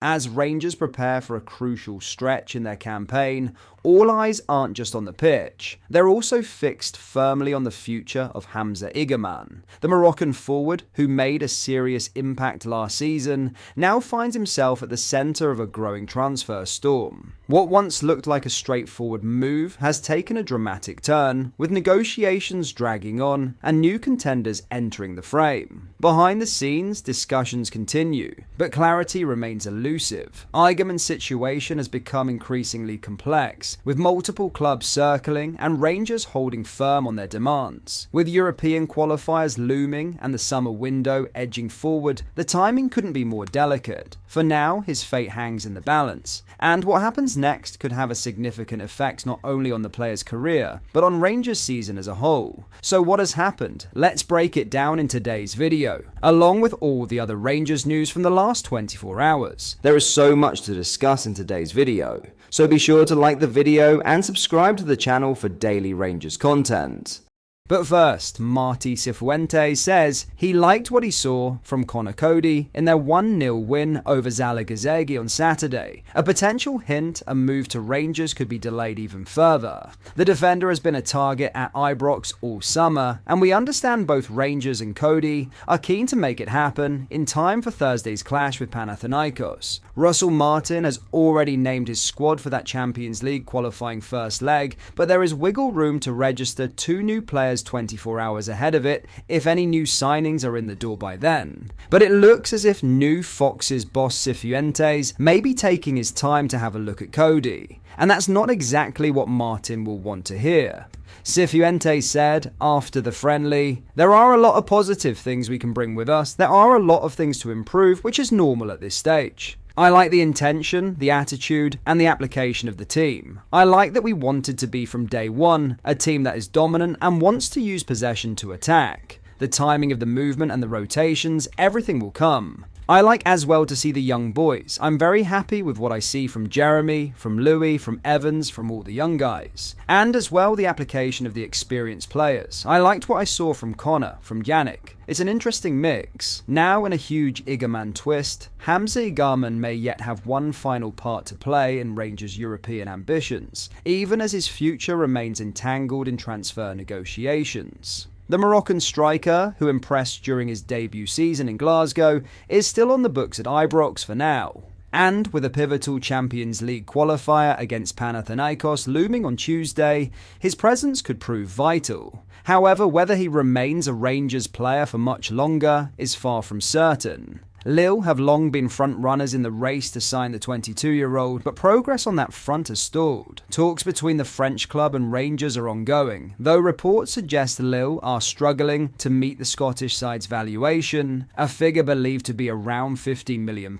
As Rangers prepare for a crucial stretch in their campaign, all eyes aren't just on the pitch. They're also fixed firmly on the future of Hamza Igamane. The Moroccan forward, who made a serious impact last season, now finds himself at the centre of a growing transfer storm. What once looked like a straightforward move has taken a dramatic turn, with negotiations dragging on and new contenders entering the frame. Behind the scenes, discussions continue, but clarity remains elusive. Igamane's situation has become increasingly complex, with multiple clubs circling and Rangers holding firm on their demands. With European qualifiers looming and the summer window edging forward, the timing couldn't be more delicate. For now, his fate hangs in the balance, and what happens next could have a significant effect not only on the player's career, but on Rangers' season as a whole. So what has happened? Let's break it down in today's video, along with all the other Rangers news from the last 24 hours. There is so much to discuss in today's video, so be sure to like the video and subscribe to the channel for daily Rangers content. But first, Marti Cifuentes says he liked what he saw from Conor Coady in their 1-0 win over Zalgiris on Saturday. A potential hint a move to Rangers could be delayed even further. The defender has been a target at Ibrox all summer, and we understand both Rangers and Coady are keen to make it happen in time for Thursday's clash with Panathinaikos. Russell Martin has already named his squad for that Champions League qualifying first leg, but there is wiggle room to register 2 new players 24 hours ahead of it if any new signings are in the door by then. But it looks as if new Fox's boss Cifuentes may be taking his time to have a look at Coady, and that's not exactly what Martin will want to hear. Cifuentes said after the friendly, "There are a lot of positive things we can bring with us. There are a lot of things to improve, which is normal at this stage. I like the intention, the attitude, and the application of the team. I like that we wanted to be from day one a team that is dominant and wants to use possession to attack. The timing of the movement and the rotations, everything will come. I like as well to see the young boys. I'm very happy with what I see from Jeremy, from Louis, from Evans, from all the young guys. And as well the application of the experienced players. I liked what I saw from Connor, from Yannick. It's an interesting mix. Now in a huge Igamane twist, Hamza Igamane may yet have one final part to play in Rangers' European ambitions, even as his future remains entangled in transfer negotiations. The Moroccan striker, who impressed during his debut season in Glasgow, is still on the books at Ibrox for now. And with a pivotal Champions League qualifier against Panathinaikos looming on Tuesday, his presence could prove vital. However, whether he remains a Rangers player for much longer is far from certain. Lille have long been front-runners in the race to sign the 22-year-old, but progress on that front has stalled. Talks between the French club and Rangers are ongoing, though reports suggest Lille are struggling to meet the Scottish side's valuation, a figure believed to be around £15 million.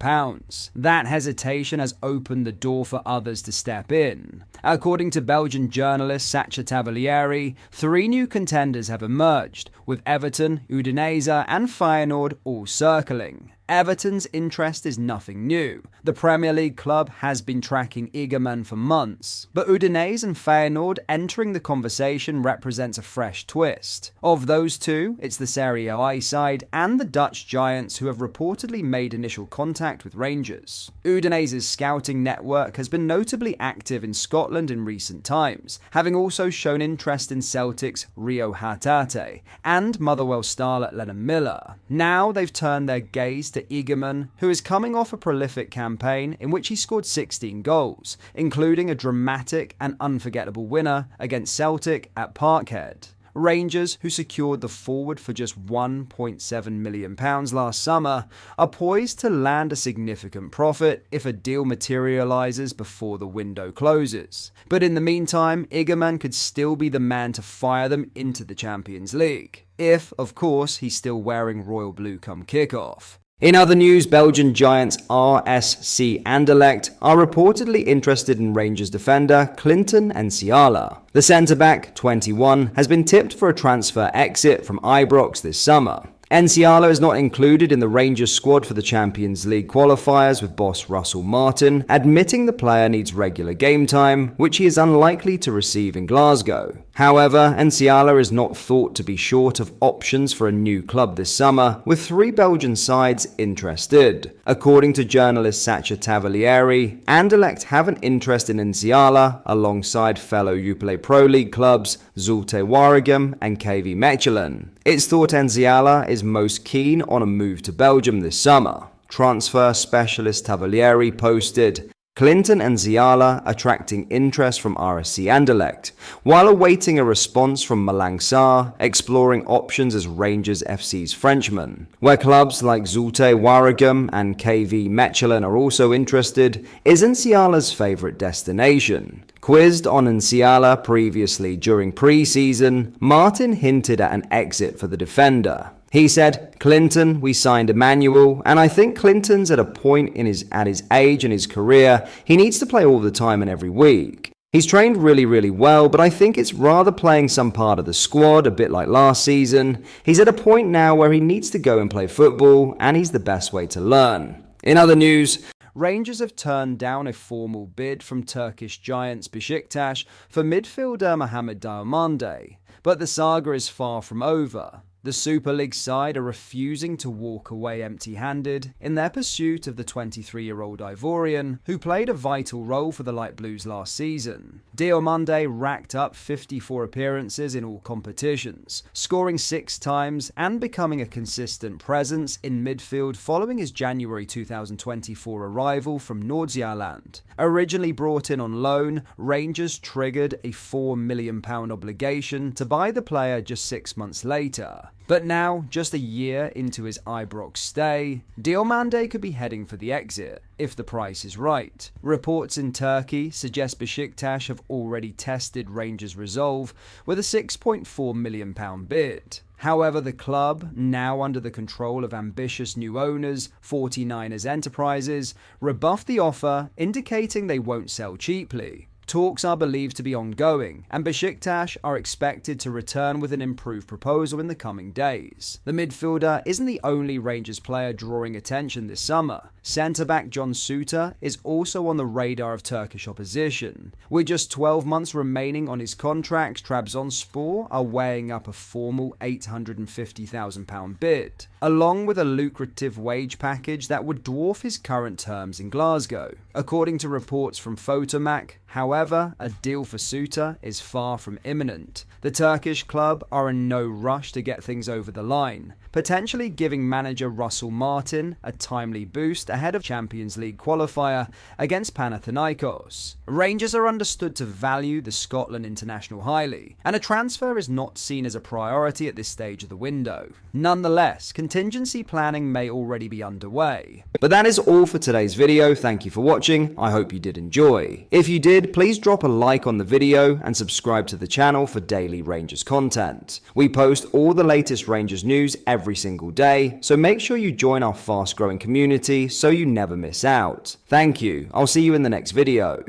That hesitation has opened the door for others to step in. According to Belgian journalist Sacha Tavolieri, 3 new contenders have emerged, with Everton, Udinese and Feyenoord all circling. Everton's interest is nothing new. The Premier League club has been tracking Igamane for months, but Udinese and Feyenoord entering the conversation represents a fresh twist. Of those two, it's the Serie A side and the Dutch giants who have reportedly made initial contact with Rangers. Udinese's scouting network has been notably active in Scotland in recent times, having also shown interest in Celtic's Rio Hatate and Motherwell starlet Lennon Miller. Now they've turned their gaze to Igamane, who is coming off a prolific campaign in which he scored 16 goals, including a dramatic and unforgettable winner against Celtic at Parkhead. Rangers, who secured the forward for just £1.7 million last summer, are poised to land a significant profit if a deal materialises before the window closes. But in the meantime, Igamane could still be the man to fire them into the Champions League, if, of course, he's still wearing royal blue come kickoff. In other news, Belgian giants RSC Anderlecht are reportedly interested in Rangers defender Clinton Ennisala. The centre-back, 21, has been tipped for a transfer exit from Ibrox this summer. Ennisala is not included in the Rangers squad for the Champions League qualifiers, with boss Russell Martin admitting the player needs regular game time, which he is unlikely to receive in Glasgow. However, Ennisala is not thought to be short of options for a new club this summer, with 3 Belgian sides interested. According to journalist Sacha Tavalieri, Anderlecht have an interest in Ennisala alongside fellow Jupiler Pro League clubs Zulte Waregem and KV Mechelen. It's thought Ennisala is most keen on a move to Belgium this summer. Transfer specialist Tavalieri posted, Clinton and Ennisala attracting interest from RSC Anderlecht, while awaiting a response from Malang Sarr, exploring options as Rangers FC's Frenchman. Where clubs like Zulte Waregem and KV Mechelen are also interested, is Ennisala's favourite destination. Quizzed on Ennisala previously during pre-season, Martin hinted at an exit for the defender. He said, Clinton, we signed Emmanuel, and I think Clinton's at a point at his age and his career, he needs to play all the time and every week. He's trained really well, but I think it's rather playing some part of the squad, a bit like last season. He's at a point now where he needs to go and play football, and he's the best way to learn. In other news, Rangers have turned down a formal bid from Turkish giants Besiktas for midfielder Mohamed Diomande, but the saga is far from over. The Super League side are refusing to walk away empty-handed in their pursuit of the 23-year-old Ivorian, who played a vital role for the Light Blues last season. Diomande racked up 54 appearances in all competitions, scoring 6 times and becoming a consistent presence in midfield following his January 2024 arrival from Noord-Zeeland. Originally brought in on loan, Rangers triggered a £4 million obligation to buy the player just 6 months later. But now, just a year into his Ibrox stay, Diomande could be heading for the exit, if the price is right. Reports in Turkey suggest Besiktas have already tested Rangers' resolve with a £6.4 million bid. However, the club, now under the control of ambitious new owners, 49ers Enterprises, rebuffed the offer, indicating they won't sell cheaply. Talks are believed to be ongoing, and Besiktas are expected to return with an improved proposal in the coming days. The midfielder isn't the only Rangers player drawing attention this summer. Centre-back John Souttar is also on the radar of Turkish opposition. With just 12 months remaining on his contract, Trabzonspor are weighing up a formal £850,000 bid, along with a lucrative wage package that would dwarf his current terms in Glasgow. According to reports from Photomac, however, a deal for Souttar is far from imminent. The Turkish club are in no rush to get things over the line, potentially giving manager Russell Martin a timely boost ahead of Champions League qualifier against Panathinaikos. Rangers are understood to value the Scotland international highly, and a transfer is not seen as a priority at this stage of the window. Nonetheless, contingency planning may already be underway. But that is all for today's video. Thank you for watching. I hope you did enjoy. If you did, please drop a like on the video and subscribe to the channel for daily Rangers content. We post all the latest Rangers news every single day, so make sure you join our fast-growing community so you never miss out. Thank you. I'll see you in the next video.